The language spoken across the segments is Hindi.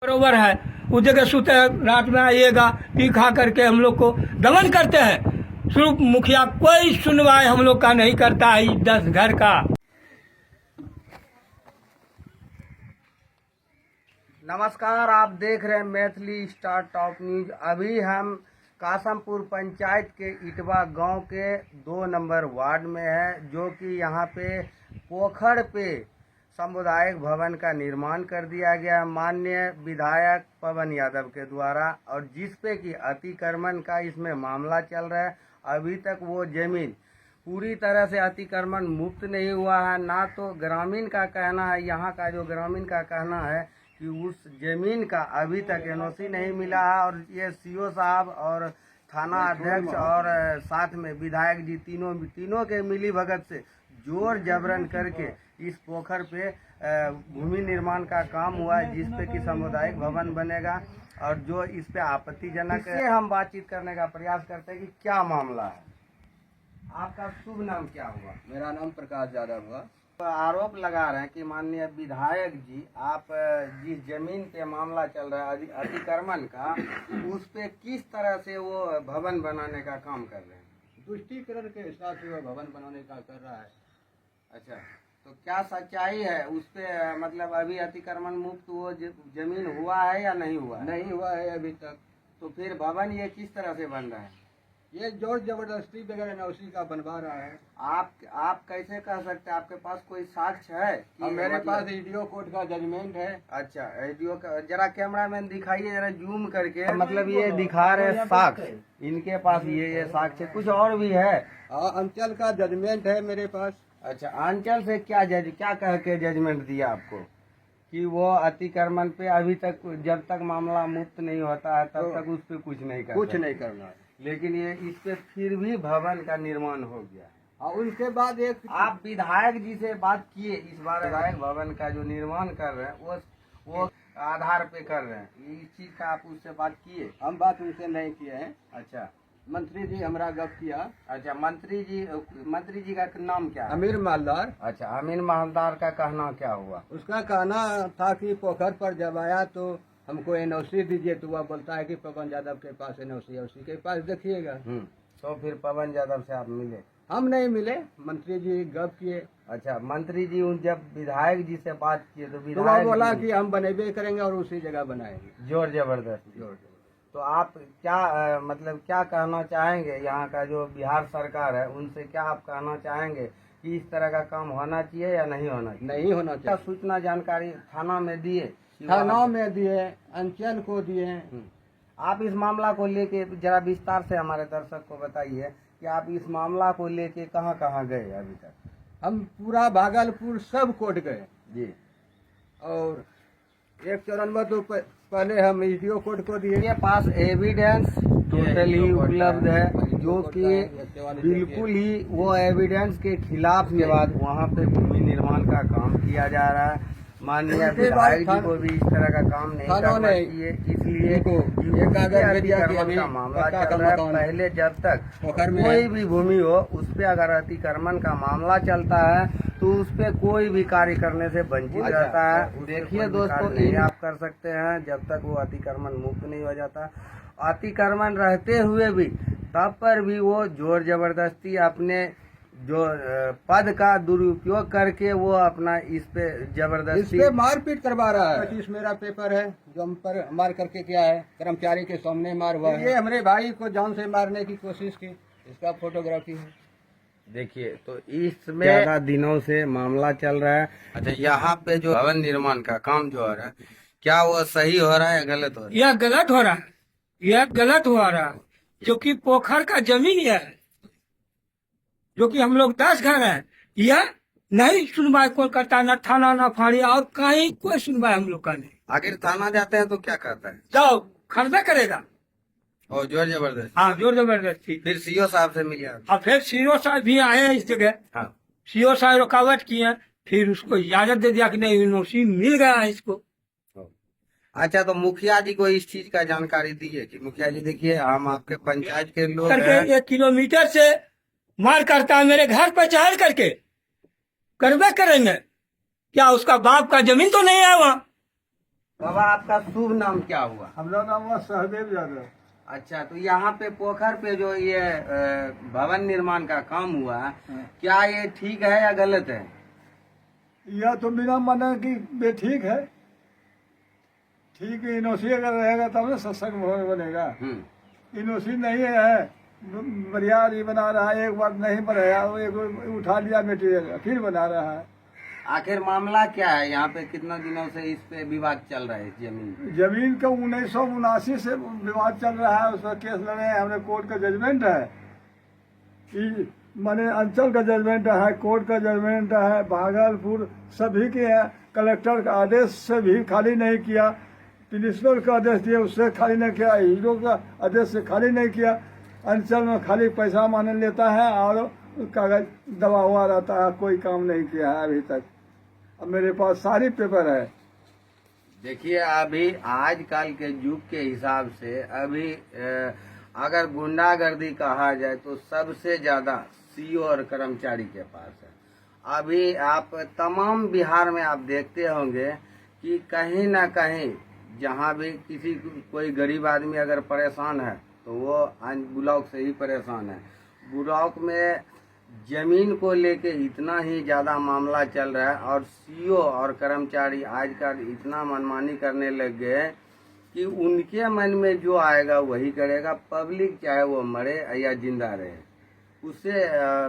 बरोबर है। उस जगह सोते रात में आइएगा, पी खा करके हम लोग को दमन करते हैं। सिर्फ मुखिया कोई सुनवाई हम लोग का नहीं करता है। 10 घर का नमस्कार, आप देख रहे हैं मैथिली स्टार टॉप न्यूज। अभी हम कासमपुर पंचायत के इटवा गांव के 2 नंबर वार्ड में है, जो कि यहाँ पे पोखर पे सामुदायिक भवन का निर्माण कर दिया गया माननीय विधायक पवन यादव के द्वारा, और जिस पे कि अतिक्रमण का इसमें मामला चल रहा है। अभी तक वो जमीन पूरी तरह से अतिक्रमण मुक्त नहीं हुआ है। ना तो ग्रामीण का कहना है, यहाँ का जो ग्रामीण का कहना है कि उस जमीन का अभी तक एनओसी नहीं मिला है, और ये सीओ साहब और थाना अध्यक्ष और साथ में विधायक जी तीनों के मिली भगत से जोर जबरन करके इस पोखर पे भूमि निर्माण का काम हुआ है, जिस पे कि सामुदायिक भवन बनेगा। और जो इस पे आपत्तिजनक है, हम बातचीत करने का प्रयास करते हैं कि क्या मामला है। आपका शुभ नाम क्या हुआ? मेरा नाम प्रकाश यादव हुआ। आरोप लगा रहे हैं कि माननीय विधायक जी, आप जिस जमीन पे मामला चल रहा है अतिक्रमण का, उस पे किस तरह से वो भवन बनाने का काम कर रहे हैं? तुष्टीकरण के हिसाब से वो भवन बनाने का कर रहा है। अच्छा, तो क्या सच्चाई है उस पे? मतलब अभी अतिक्रमण मुक्त वो जमीन हुआ है या नहीं हुआ है? नहीं हुआ है अभी तक। तो फिर भवन ये किस तरह से बन रहा है? ये जोर जबरदस्ती बगैर एनओसी का बनवा रहा है। आप कैसे कह सकते हैं? आपके पास कोई साक्ष्य है कि और मेरे मतलब... पास ईडीओ कोर्ट का जजमेंट है। अच्छा, वीडियो का जरा कैमरामैन दिखाइए, जरा जूम करके। मतलब ये दिखा रहे साक्ष्य, इनके पास ये साक्ष्य कुछ और भी है। अंचल का जजमेंट है मेरे पास। अच्छा, अंचल से क्या कह के जजमेंट दिया आपको कि वो अतिक्रमण पे अभी तक जब तक मामला मुक्त नहीं होता है तब तक उस पे कुछ नहीं करना है। लेकिन ये इस पे फिर भी भवन का निर्माण हो गया है। और उनके बाद एक आप विधायक जी से बात किए इस बार विधायक भवन का जो निर्माण कर रहे हैं वो आधार पे कर रहे हैं, इस चीज का आप उससे बात किए? हम बात उनसे नहीं किए हैं। अच्छा, मंत्री जी हमारा गप किया। अच्छा, मंत्री जी का नाम क्या है? अमीर मालदार। अच्छा, अमीर मालदार का कहना क्या हुआ? उसका कहना था कि पोखर पर जब आया तो हमको एनओसी दीजिए, तो वह बोलता है कि पवन यादव के पास एनओसी है, उसी के पास देखिएगा। तो फिर पवन यादव से आप मिले? हम नहीं मिले, मंत्री जी गप किए। अच्छा, मंत्री जी जब विधायक जी से बात किए तो वो विधायक बोला कि हम बनेबे करेंगे और उसी जगह बनाएंगे। जोर जबरदस्ती। तो आप क्या मतलब क्या कहना चाहेंगे? यहाँ का जो बिहार सरकार है उनसे क्या आप कहना चाहेंगे कि इस तरह का काम होना चाहिए या नहीं होना चाहिए? नहीं होना चाहिए। सूचना जानकारी थाना में दिए? थाना में दिए, अंचल को दिए। आप इस मामला को लेके जरा विस्तार से हमारे दर्शक को बताइए कि आप इस मामला को लेके कहाँ गए अभी तक? हम पूरा भागलपुर सब कोर्ट गए जी, और एक चरण में तो पहले हम ईडीओ कोर्ट को दिए। के पास एविडेंस टोटली उपलब्ध है, जो कि बिल्कुल ही वो एविडेंस के खिलाफ के बाद वहाँ पे भूमि निर्माण का काम किया जा रहा है। माननीय विधायक जी को भी इस तरह का काम नहीं करना चाहिए, इसलिए का मामला चल रहा है। पहले जब तक कोई भी भूमि हो उस पे अगर अतिक्रमण का मामला चलता है तो उस पे कोई भी कार्य करने से वंचित रहता है। देखिए दोस्तों, ये आप कर सकते हैं जब तक वो अतिक्रमण मुक्त नहीं हो जाता। अतिक्रमण रहते हुए भी तब पर भी वो जोर जबरदस्ती अपने जो पद का दुरुपयोग करके वो अपना इस पे जबरदस्ती मारपीट करवा रहा है। 25 मेरा पेपर है जो हम पर मार करके क्या है, कर्मचारी के सामने मार हुआ है। ये हमारे भाई को जान से मारने की कोशिश की, इसका फोटोग्राफी है। देखिए, तो इसमें ज्यादा दिनों से मामला चल रहा है। अच्छा, यहाँ पे जो भवन निर्माण का काम जो हो रहा है, क्या वो सही हो रहा है या गलत हो रहा है? यह गलत हो रहा है, यह गलत हो रहा है, क्योंकि पोखर का जमीन है, जो कि हम लोग 10 घर हैं, यह नहीं सुनवाई कोई करता, न थाना न फाड़ी और कहीं कोई सुनवाई हम लोग का नहीं। आखिर थाना जाते हैं तो क्या करता है? जाओ, खर्चा करेगा। और जोर जबरदस्ती। हाँ, जोर जबरदस्ती। फिर सीओ साहब से मिलिए? और फिर सीओ साहब भी आए हैं इस जगह। हाँ, सीओ साहब रुकावट किए, फिर उसको इजाजत दे दिया कि नहीं, एनओसी मिल गया है इसको। अच्छा, तो मुखिया जी को इस चीज का जानकारी दी है कि मुखिया जी देखिए हम आपके पंचायत के लोग करके 1 किलोमीटर से मार करता है, मेरे घर पर चढ़ करके करवे करेंगे क्या? उसका बाप का जमीन तो नहीं है वहाँ। बाबा आपका शुभ नाम क्या हुआ? हमारा नाम हुआ सहदेव यादव। अच्छा, तो यहाँ पे पोखर पे जो ये भवन निर्माण का काम हुआ, क्या ये ठीक है या गलत है? यह तो बिना माने कि बेठीक है। ठीक है, इनोसी अगर रहेगा तब ना सत्संग भवन बनेगा। इनोसी नहीं है, बरियार बना रहा है, एक बार नहीं बनाया, वो एक उठा लिया मटेरियल फिर बना रहा है। आखिर मामला क्या है? यहाँ पे कितना दिनों से इस पे विवाद चल रहा है? इस जमीन का 1979 से विवाद चल रहा है, उस पर केस लड़े हैं, हमने कोर्ट का जजमेंट है, माने अंचल का जजमेंट है, कोर्ट का जजमेंट है, भागलपुर सभी के है। कलेक्टर का आदेश से भी खाली नहीं किया, प्रिंसिपल का आदेश दिया उससे खाली नहीं किया, हीरो का आदेश से खाली नहीं किया। अंचल में खाली पैसा माने लेता है और कागज दबा हुआ रहता है, कोई काम नहीं किया है अभी तक। अब मेरे पास सारी पेपर है। देखिए, अभी आजकल के युग के हिसाब से अभी अगर गुंडागर्दी कहा जाए तो सबसे ज्यादा सीओ और कर्मचारी के पास है। अभी आप तमाम बिहार में आप देखते होंगे कि कहीं ना कहीं जहाँ भी किसी कोई गरीब आदमी अगर परेशान है तो वो ब्लॉक से ही परेशान है। ब्लॉक में जमीन को लेके इतना ही ज्यादा मामला चल रहा है और सीओ और कर्मचारी आजकल इतना मनमानी करने लग गए कि उनके मन में जो आएगा वही करेगा। पब्लिक चाहे वो मरे या जिंदा रहे, उससे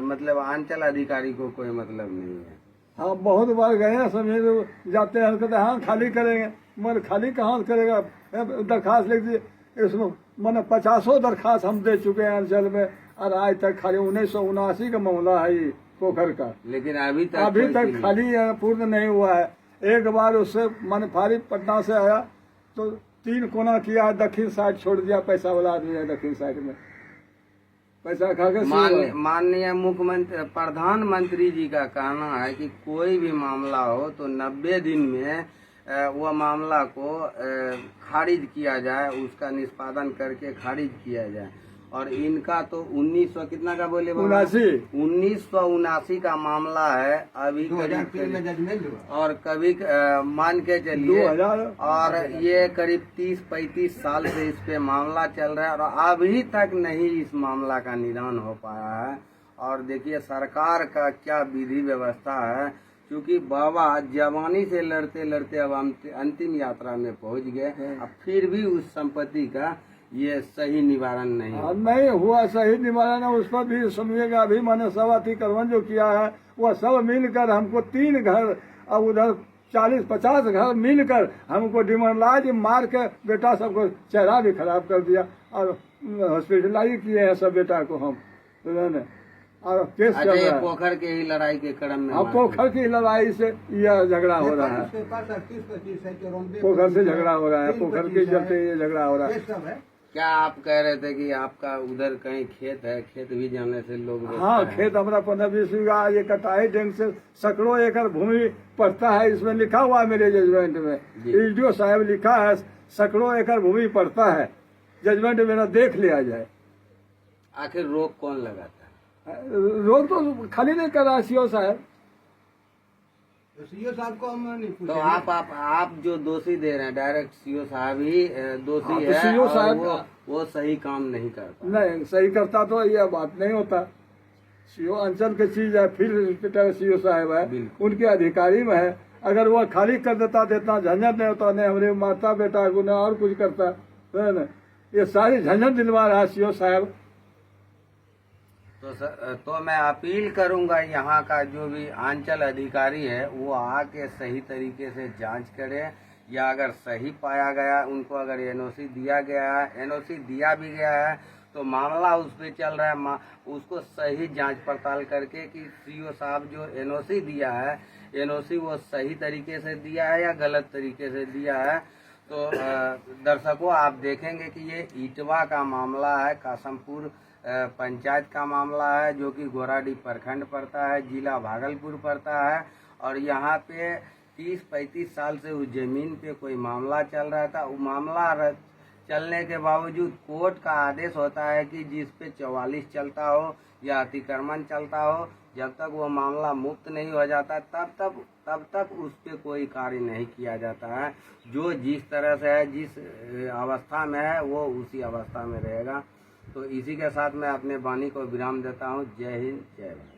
मतलब अंचल अधिकारी को कोई मतलब नहीं है। हाँ, बहुत बार गए हैं, समझे जाते हैं, कहते हाँ खाली करेंगे, मगर खाली कहाँ करेगा? दरखास्त लिख दी, इसमें मैंने 50 दरखास्त हम दे चुके हैं अंचल में, और आज तक खाली 1979 का मामला है ये पोखर का, लेकिन अभी तक खाली पूर्ण नहीं हुआ है। एक बार उससे मैंने फारिग पटना से आया तो 3 कोना किया, दक्षिण साइड छोड़ दिया, पैसा वाला आदमी है दक्षिण साइड में, पैसा खा के। माननीय मुख्यमंत्री प्रधानमंत्री जी का कहना है कि कोई भी मामला हो तो 90 दिन में वह मामला को खारिज किया जाए, उसका निष्पादन करके खारिज किया जाए। और इनका तो 1900 कितना का बोले? 1979 का मामला है। अभी 2003 में जजमेंट हुआ और कभी मान के चलिए, और ये करीब 30-35 साल से इस पे मामला चल रहा है और अभी तक नहीं इस मामला का निदान हो पाया है। और देखिए सरकार का क्या विधि व्यवस्था है, क्योंकि बाबा जवानी से लड़ते लड़ते अब अंतिम यात्रा में पहुंच गए, अब फिर भी उस संपत्ति का ये सही निवारण नहीं हुआ। सही निवारण है, उस पर भी सुनिएगा। अभी मैंने सब अतिक्रमण जो किया है वह सब मिलकर हमको 3 घर और उधर 40-50 घर मिलकर हमको डिमोरलाइज मार के बेटा सबको चेहरा भी खराब कर दिया और हॉस्पिटलाइज किए हैं सब बेटा को हम, और केस चल रहा है। पोखर के ही लड़ाई के क्रम में, अब पोखर की लड़ाई से यह झगड़ा हो रहा है, पोखर से झगड़ा हो रहा है, पोखर के चलते ये झगड़ा हो रहा है। क्या आप कह रहे थे कि आपका उधर कहीं खेत है, खेत भी जाने से लोग? हाँ, खेत हमारा 15-20 बीघा, ये कटाई ढंग से सैकड़ों एकड़ भूमि पड़ता है। इसमें लिखा हुआ है मेरे जजमेंट में, ईडीओ साहब लिखा है सैकड़ों एकड़ भूमि पड़ता है, जजमेंट मेरा देख लिया जाए। आखिर रोक कौन लगाता है? रोक तो खाली नहीं कर रहा सीओ साहब। सीओ साहब को हम नहीं पूछे। तो आप जो दोषी दे रहे हैं, डायरेक्ट सीओ साहब ही दोषी है। सीओ साहब वो सही काम नहीं करता। नहीं, सही करता तो यह बात नहीं होता। सीओ अंचल की चीज है, फील्ड इंस्पेक्टर सीओ साहब है, उनके अधिकारी में है। अगर वो खाली कर देता तो इतना झंझट नहीं होता, नहीं हमारे माता बेटा को न और कुछ करता है ना। ये सारी झंझट दिलवा रहा है सीओ साहब। तो मैं अपील करूंगा यहाँ का जो भी अंचल अधिकारी है वो आके सही तरीके से जांच करे, या अगर सही पाया गया, उनको अगर एनओसी दिया गया है, एनओसी दिया भी गया है तो मामला उस पर चल रहा है, उसको सही जांच पड़ताल करके कि सीओ साहब जो एनओसी दिया है, एनओसी वो सही तरीके से दिया है या गलत तरीके से दिया है। तो दर्शकों, आप देखेंगे कि ये इटवा का मामला है, कासमपुर पंचायत का मामला है, जो कि गोराडीह प्रखंड पड़ता है, जिला भागलपुर पड़ता है। और यहाँ पे 30-35 साल से उस जमीन पे कोई मामला चल रहा था। वो मामला चलने के बावजूद कोर्ट का आदेश होता है कि जिस पे 44 चलता हो या अतिक्रमण चलता हो, जब तक वो मामला मुक्त नहीं हो जाता तब तक उस पे कोई कार्य नहीं किया जाता है। जो जिस तरह से है, जिस अवस्था में है, वो उसी अवस्था में रहेगा। तो इसी के साथ मैं अपने वाणी को विराम देता हूँ। जय हिंद, जय भारत।